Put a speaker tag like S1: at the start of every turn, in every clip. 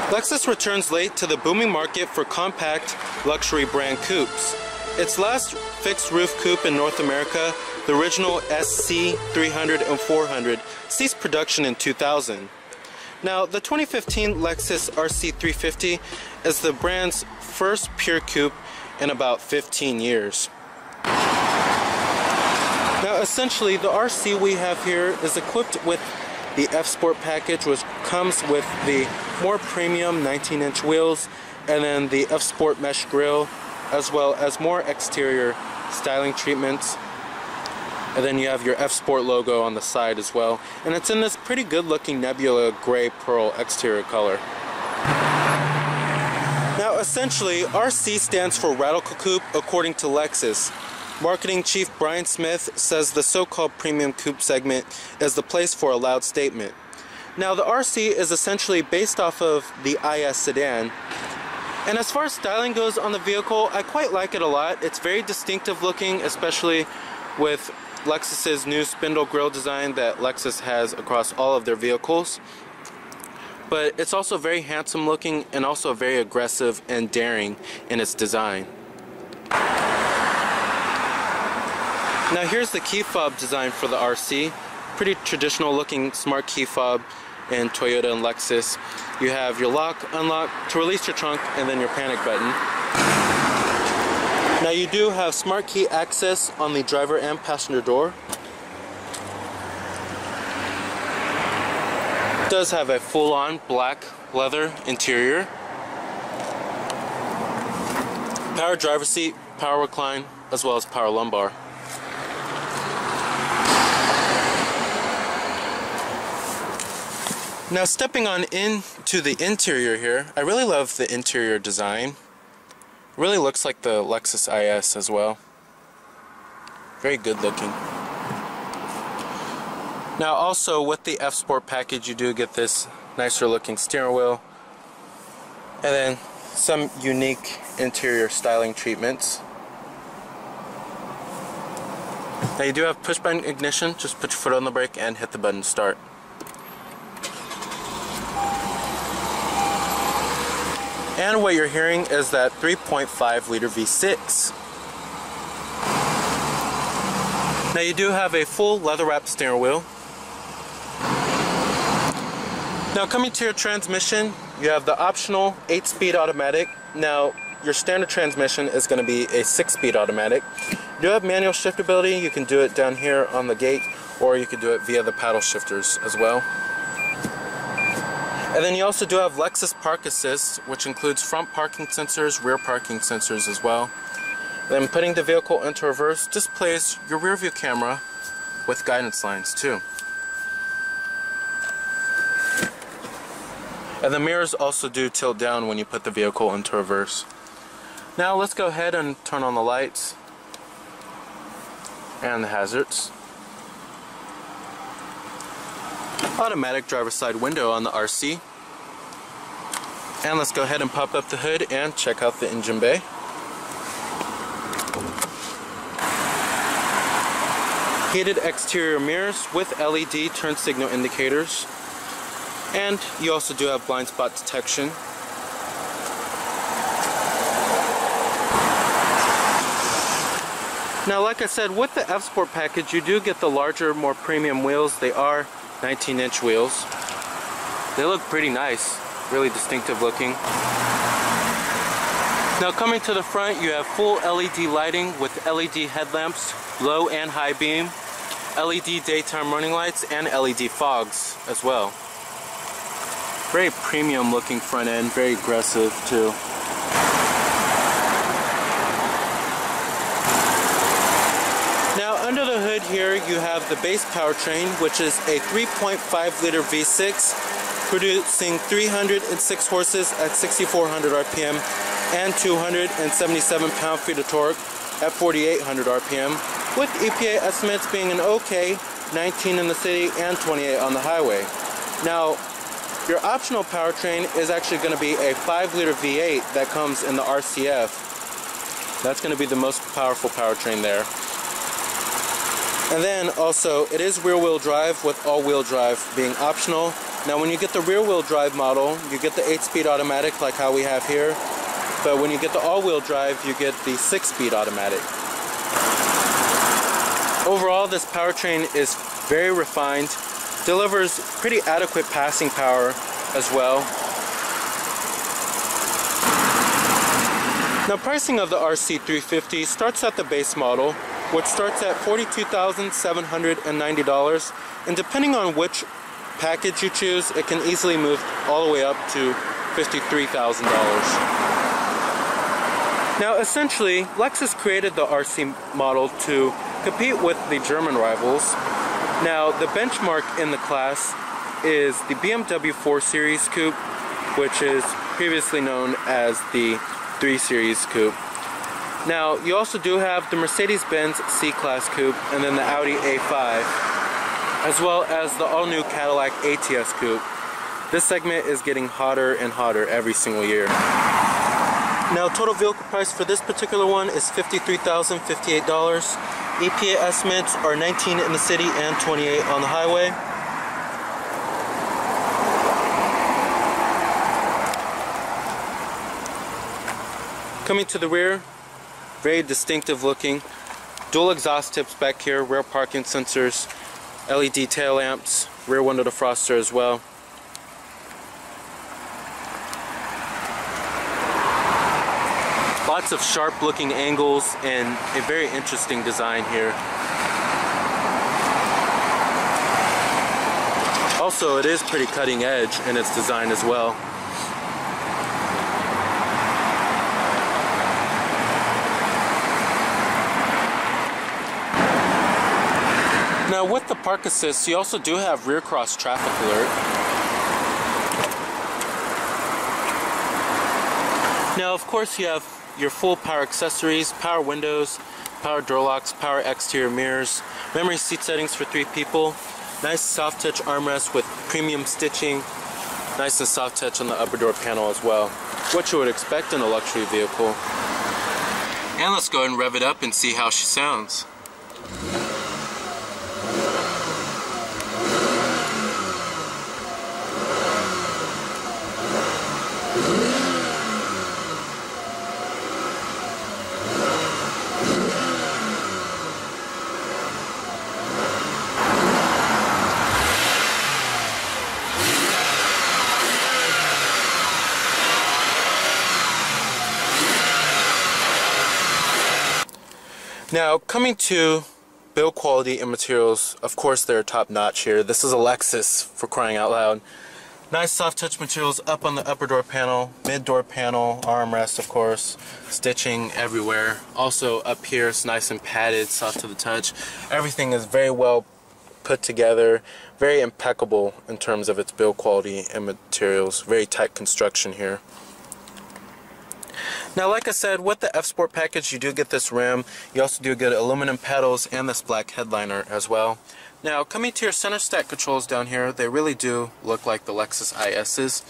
S1: Lexus returns late to the booming market for compact luxury brand coupes. Its last fixed roof coupe in North America, the original SC 300 and 400, ceased production in 2000. Now, the 2015 Lexus RC 350 is the brand's first pure coupe in about 15 years. Now, essentially, the RC we have here is equipped with the F-Sport package, which comes with the more premium 19-inch wheels and then the F-Sport mesh grille, as well as more exterior styling treatments. And then you have your F-Sport logo on the side as well. And it's in this pretty good looking nebula gray pearl exterior color. Now essentially, RC stands for Radical Coupe according to Lexus. Marketing chief Brian Smith says the so-called premium coupe segment is the place for a loud statement. Now the RC is essentially based off of the IS sedan. And as far as styling goes on the vehicle, I quite like it a lot. It's very distinctive looking, especially with Lexus's new spindle grille design that Lexus has across all of their vehicles. But it's also very handsome looking and also very aggressive and daring in its design. Now here's the key fob design for the RC. Pretty traditional looking smart key fob in Toyota and Lexus. You have your lock, unlock to release your trunk, and then your panic button. Now you do have smart key access on the driver and passenger door. It does have a full-on black leather interior. Power driver seat, power recline, as well as power lumbar. Now stepping on into the interior here, I really love the interior design. It really looks like the Lexus IS as well. Very good looking. Now also with the F-Sport package you do get this nicer looking steering wheel and then some unique interior styling treatments. Now you do have push button ignition, just put your foot on the brake and hit the button to start. And what you're hearing is that 3.5 liter V6. Now you do have a full leather wrapped steering wheel. Now coming to your transmission, you have the optional 8-speed automatic. Now your standard transmission is going to be a 6-speed automatic. You do have manual shiftability. You can do it down here on the gate, or you can do it via the paddle shifters as well. And then you also do have Lexus Park Assist, which includes front parking sensors, rear parking sensors as well. Then putting the vehicle into reverse displays your rear view camera with guidance lines too. And the mirrors also do tilt down when you put the vehicle into reverse. Now let's go ahead and turn on the lights and the hazards. Automatic driver's side window on the RC. And let's go ahead and pop up the hood and check out the engine bay. Heated exterior mirrors with LED turn signal indicators. And you also do have blind spot detection. Now like I said, with the F-Sport package you do get the larger, more premium wheels. They are 19-inch wheels. They look pretty nice, really distinctive looking. Now coming to the front, you have full LED lighting with LED headlamps, low and high beam, LED daytime running lights, and LED fogs as well. Very premium looking front end, very aggressive too. Under the hood here you have the base powertrain, which is a 3.5 liter V6 producing 306 horses at 6,400 RPM and 277 pound-feet of torque at 4,800 RPM, with EPA estimates being an okay 19 in the city and 28 on the highway. Now your optional powertrain is actually going to be a 5 liter V8 that comes in the RCF. That's going to be the most powerful powertrain there. And then also, it is rear-wheel drive with all-wheel drive being optional. Now when you get the rear-wheel drive model, you get the 8-speed automatic like how we have here. But when you get the all-wheel drive, you get the 6-speed automatic. Overall, this powertrain is very refined, delivers pretty adequate passing power as well. Now pricing of the RC350 starts at the base model, which starts at $42,790, and depending on which package you choose, it can easily move all the way up to $53,000. Now essentially, Lexus created the RC model to compete with the German rivals. Now the benchmark in the class is the BMW 4 Series Coupe, which is previously known as the 3 Series Coupe. Now you also do have the Mercedes-Benz C-Class Coupe and then the Audi A5, as well as the all-new Cadillac ATS Coupe. This segment is getting hotter and hotter every single year. Now total vehicle price for this particular one is $53,058. EPA estimates are 19 in the city and 28 on the highway. Coming to the rear, very distinctive looking. Dual exhaust tips back here, rear parking sensors, LED tail lamps, rear window defroster as well. Lots of sharp looking angles and a very interesting design here. Also, it is pretty cutting edge in its design as well. Now with the park assist, you also do have rear cross traffic alert. Now of course you have your full power accessories, power windows, power door locks, power exterior mirrors, memory seat settings for 3 people, nice soft touch armrest with premium stitching, nice and soft touch on the upper door panel as well. What you would expect in a luxury vehicle. And let's go ahead and rev it up and see how she sounds. Now, coming to build quality and materials, of course they're top notch here. This is a Lexus, for crying out loud. Nice soft touch materials up on the upper door panel, mid door panel, armrest of course, stitching everywhere. Also up here it's nice and padded, soft to the touch. Everything is very well put together, very impeccable in terms of its build quality and materials. Very tight construction here. Now, like I said, with the F-Sport package, you do get this rim. You also do get aluminum pedals and this black headliner as well. Now, coming to your center stack controls down here, they really do look like the Lexus IS's.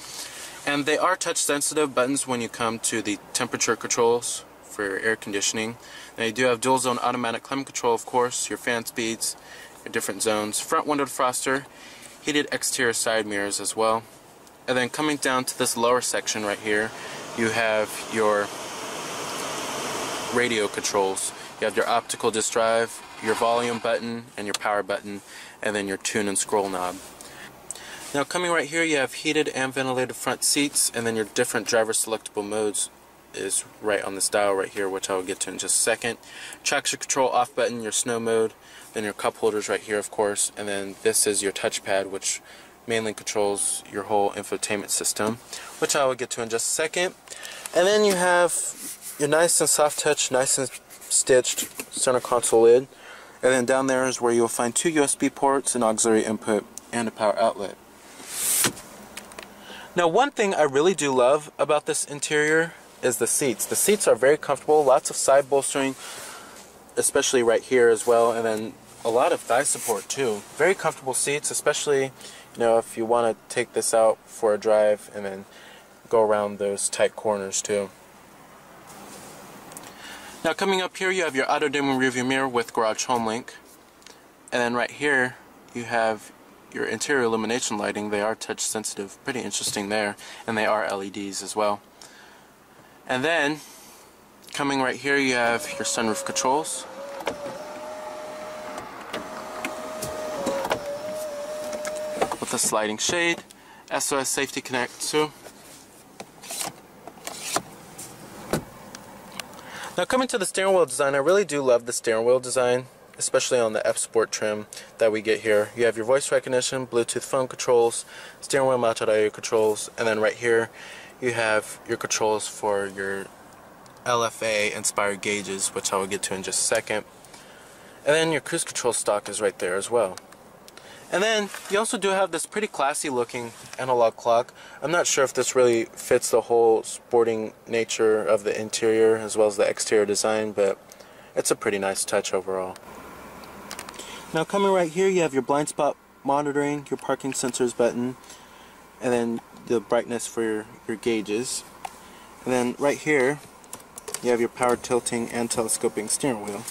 S1: And they are touch-sensitive buttons when you come to the temperature controls for your air conditioning. Now, you do have dual-zone automatic climate control, of course, your fan speeds, your different zones, front window defroster, heated exterior side mirrors as well. And then coming down to this lower section right here, you have your radio controls. You have your optical disc drive, your volume button, and your power button, and then your tune and scroll knob. Now coming right here, you have heated and ventilated front seats, and then your different driver selectable modes is right on this dial right here, which I will get to in just a second. Traction control off button, your snow mode, then your cup holders right here of course, and then this is your touchpad, which mainly controls your whole infotainment system, which I will get to in just a second. And then you have your nice and soft touch, nice and stitched center console lid. And then down there is where you'll find 2 USB ports, an auxiliary input, and a power outlet. Now, one thing I really do love about this interior is the seats. The seats are very comfortable, lots of side bolstering, especially right here as well, and then a lot of thigh support too. Very comfortable seats, especially if you want to take this out for a drive and then go around those tight corners too. Now coming up here, you have your auto dimming rearview mirror with garage home link. And then right here you have your interior illumination lighting. They are touch sensitive, pretty interesting there, and they are LEDs as well. And then coming right here you have your sunroof controls. With a sliding shade, SOS safety connect too. Now coming to the steering wheel design, I really do love the steering wheel design, especially on the F Sport trim that we get here. You have your voice recognition, Bluetooth phone controls, steering wheel mounted audio controls, and then right here you have your controls for your LFA inspired gauges, which I will get to in just a second. And then your cruise control stock is right there as well. And then you also do have this pretty classy looking analog clock. I'm not sure if this really fits the whole sporting nature of the interior as well as the exterior design, but it's a pretty nice touch overall. Now coming right here you have your blind spot monitoring, your parking sensors button, and then the brightness for your gauges. And then right here you have your power tilting and telescoping steering wheel.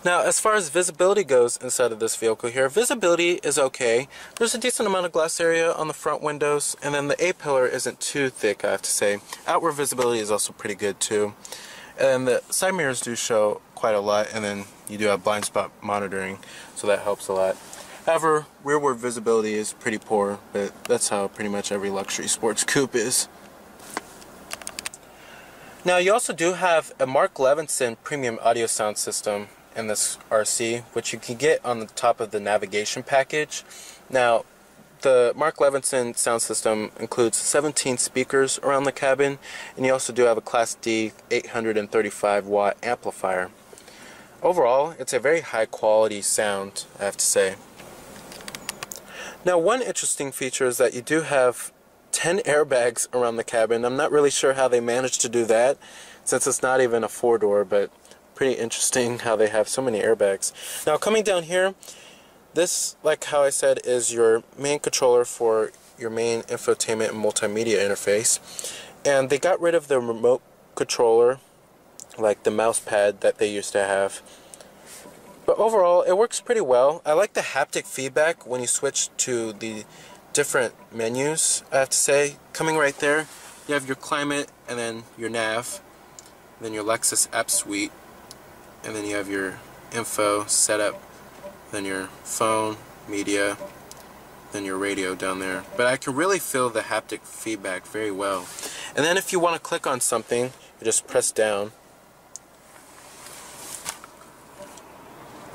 S1: Now, as far as visibility goes inside of this vehicle here, visibility is okay. There's a decent amount of glass area on the front windows, and then the A-pillar isn't too thick, I have to say. Outward visibility is also pretty good too. And the side mirrors do show quite a lot, and then you do have blind spot monitoring, so that helps a lot. However, rearward visibility is pretty poor, but that's how pretty much every luxury sports coupe is. Now, you also do have a Mark Levinson premium audio sound system in this RC, which you can get on the top of the navigation package. Now, the Mark Levinson sound system includes 17 speakers around the cabin, and you also do have a Class D 835 watt amplifier. Overall, it's a very high quality sound, I have to say. Now, one interesting feature is that you do have 10 airbags around the cabin. I'm not really sure how they managed to do that, since it's not even a four-door, but pretty interesting how they have so many airbags. Now coming down here, this, like how I said, is your main controller for your main infotainment and multimedia interface. And they got rid of the remote controller, like the mouse pad that they used to have. But overall, it works pretty well. I like the haptic feedback when you switch to the different menus, I have to say. Coming right there, you have your climate and then your nav, then your Lexus app suite, and then you have your info setup, then your phone, media, then your radio down there. But I can really feel the haptic feedback very well. And then if you want to click on something, you just press down.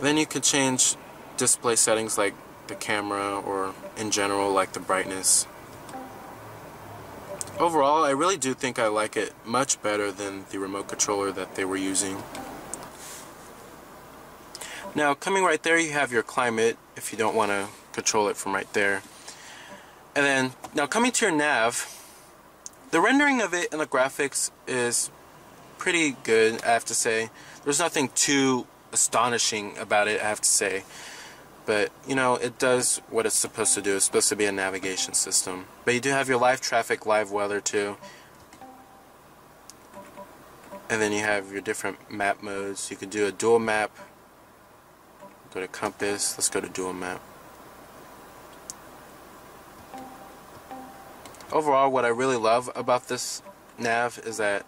S1: Then you can change display settings like the camera, or in general like the brightness. Overall, I really do think I like it much better than the remote controller that they were using. Now, coming right there, you have your climate if you don't want to control it from right there. And then, now coming to your nav, the rendering of it and the graphics is pretty good, I have to say. There's nothing too astonishing about it, I have to say. But, you know, it does what it's supposed to do. It's supposed to be a navigation system. But you do have your live traffic, live weather too. And then you have your different map modes. You can do a dual map. Go to compass. Let's go to dual map. Overall, what I really love about this nav is that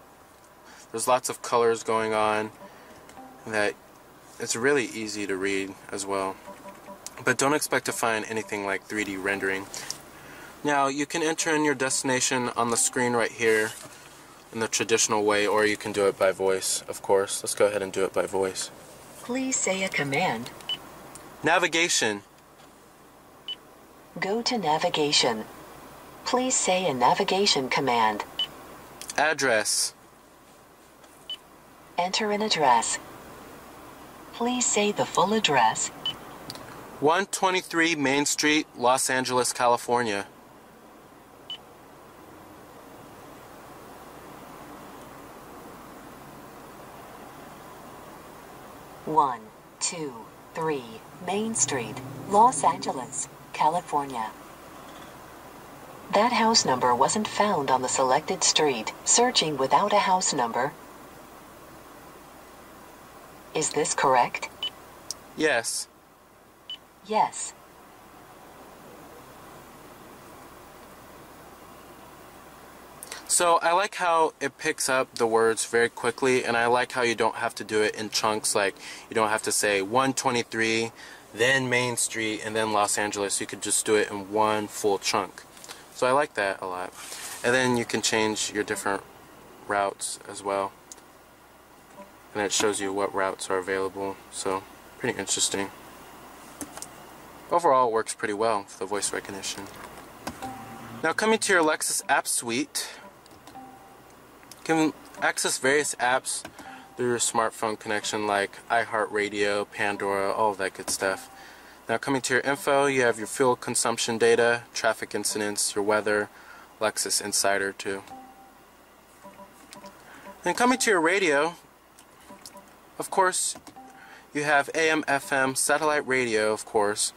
S1: there's lots of colors going on, and that it's really easy to read as well. But don't expect to find anything like 3D rendering. Now, you can enter in your destination on the screen right here in the traditional way, or you can do it by voice, of course. Let's go ahead and do it by voice.
S2: Please say a command.
S1: Navigation.
S2: Go to navigation. Please say a navigation command.
S1: Address.
S2: Enter an address. Please say the full address.
S1: 123 Main Street, Los Angeles, California.
S2: One, 2, 3 Main Street, Los Angeles, California. That house number wasn't found on the selected street. Searching without a house number. Is this correct?
S1: Yes.
S2: Yes.
S1: So I like how it picks up the words very quickly, and I like how you don't have to do it in chunks. Like, you don't have to say 123, then Main Street, and then Los Angeles. You could just do it in one full chunk. So I like that a lot. And then you can change your different routes as well. And it shows you what routes are available. So, pretty interesting. Overall, it works pretty well for the voice recognition. Now, coming to your Lexus app suite, you can access various apps through your smartphone connection, like iHeartRadio, Pandora, all of that good stuff. Now, coming to your info, you have your fuel consumption data, traffic incidents, your weather, Lexus Insider too. Then coming to your radio, of course, you have AM, FM, satellite radio, of course,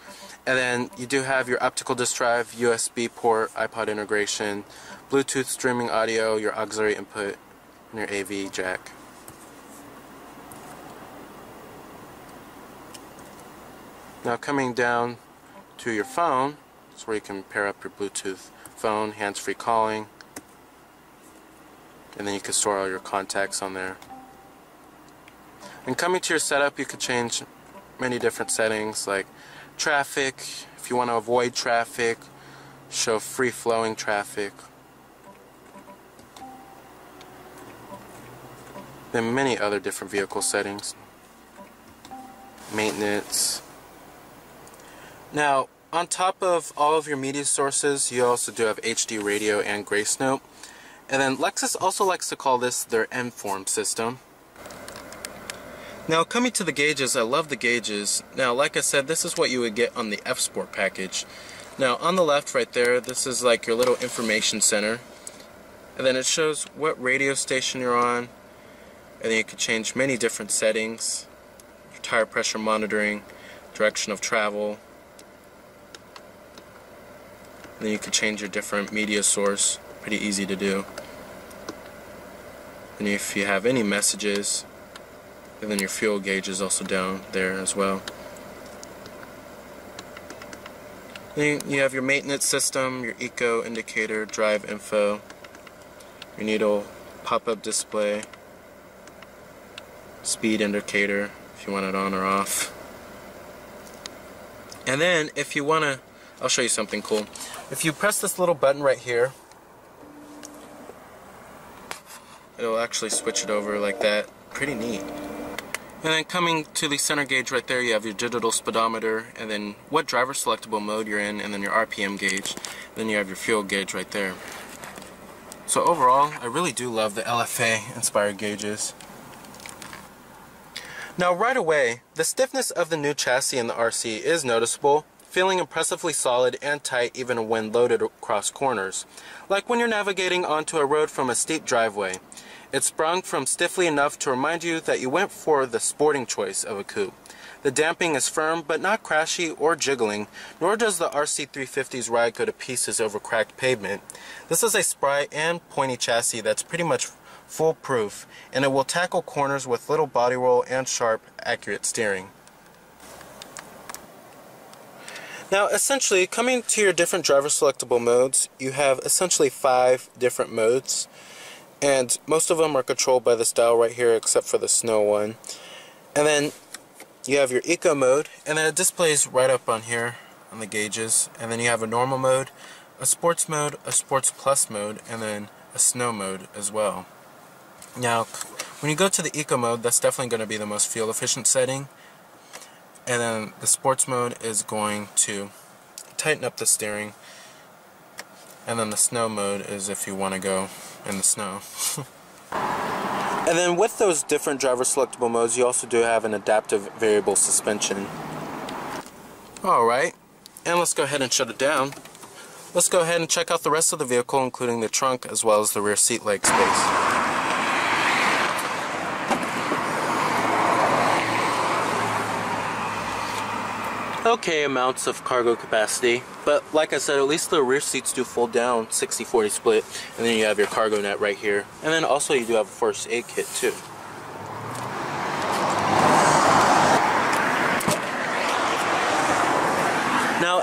S1: and then you do have your optical disc drive, USB port, iPod integration, Bluetooth streaming audio, your auxiliary input, and your AV jack. Now coming down to your phone, that's where you can pair up your Bluetooth phone, hands-free calling, and then you can store all your contacts on there. And coming to your setup, you can change many different settings like traffic, if you want to avoid traffic, show free-flowing traffic. Then many other different vehicle settings. Maintenance. Now, on top of all of your media sources, you also do have HD radio and Grace Note. And then Lexus also likes to call this their N-form system. Now, coming to the gauges, I love the gauges. Now, like I said, this is what you would get on the F-Sport package. Now, on the left right there, this is like your little information center. And then it shows what radio station you're on. And then you can change many different settings. Your tire pressure monitoring, direction of travel. And then you can change your different media source. Pretty easy to do. And if you have any messages, and then your fuel gauge is also down there as well. Then you have your maintenance system, your eco indicator, drive info, your needle pop-up display, speed indicator if you want it on or off. And then if you want to, I'll show you something cool. If you press this little button right here, it'll actually switch it over like that. Pretty neat. And then coming to the center gauge right there, you have your digital speedometer, and then what driver selectable mode you're in, and then your RPM gauge. Then you have your fuel gauge right there. So overall, I really do love the LFA inspired gauges. Now right away, the stiffness of the new chassis in the RC is noticeable, feeling impressively solid and tight even when loaded across corners, like when you're navigating onto a road from a steep driveway. It's sprung from stiffly enough to remind you that you went for the sporting choice of a coupe. The damping is firm but not crashy or jiggling, nor does the RC350's ride go to pieces over cracked pavement. This is a spry and pointy chassis that's pretty much foolproof, and it will tackle corners with little body roll and sharp, accurate steering. Now essentially, coming to your different driver selectable modes, you have essentially 5 different modes. And most of them are controlled by this dial right here, except for the snow one. And then you have your eco mode, and then it displays right up on here on the gauges. And then you have a normal mode, a sports plus mode, and then a snow mode as well. Now, when you go to the eco mode, that's definitely going to be the most fuel efficient setting. And then the sports mode is going to tighten up the steering. And then the snow mode is if you want to go in the snow. And then with those different driver selectable modes, you also do have an adaptive variable suspension. Alright, and let's go ahead and shut it down. Let's go ahead and check out the rest of the vehicle, including the trunk as well as the rear seat leg space. Okay amounts of cargo capacity, but like I said, at least the rear seats do fold down, 60-40 split, and then you have your cargo net right here, and then also you do have a first aid kit too.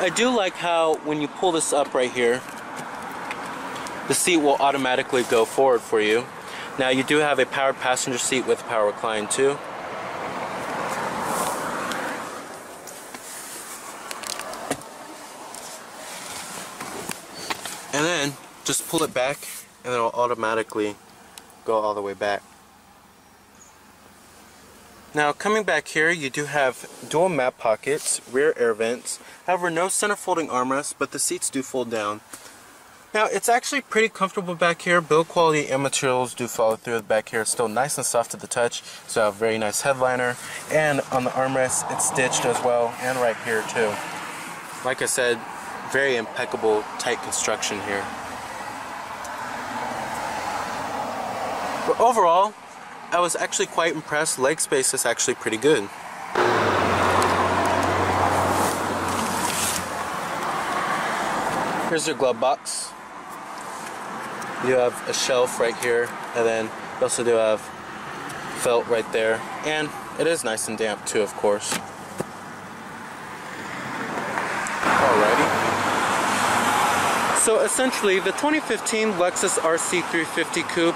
S1: I do like how when you pull this up right here, the seat will automatically go forward for you. Now you do have a powered passenger seat with power recline too. And then just pull it back and it'll automatically go all the way back. Now coming back here, you do have dual map pockets, rear air vents, however no center folding armrests, but the seats do fold down. Now it's actually pretty comfortable back here. Build quality and materials do follow through. Back here it's still nice and soft to the touch, so I have a very nice headliner, and on the armrest it's stitched as well, and right here too. Like I said, very impeccable tight construction here. But overall, I was actually quite impressed. Leg space is actually pretty good. Here's your glove box. You have a shelf right here, and then you also do have felt right there, and it is nice and damp too, of course. Alrighty. So essentially, the 2015 Lexus RC350 Coupe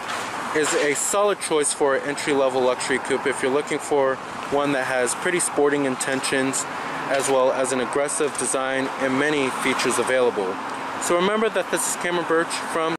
S1: is a solid choice for an entry-level luxury coupe if you're looking for one that has pretty sporting intentions as well as an aggressive design and many features available. So remember that this is Cameron Birch from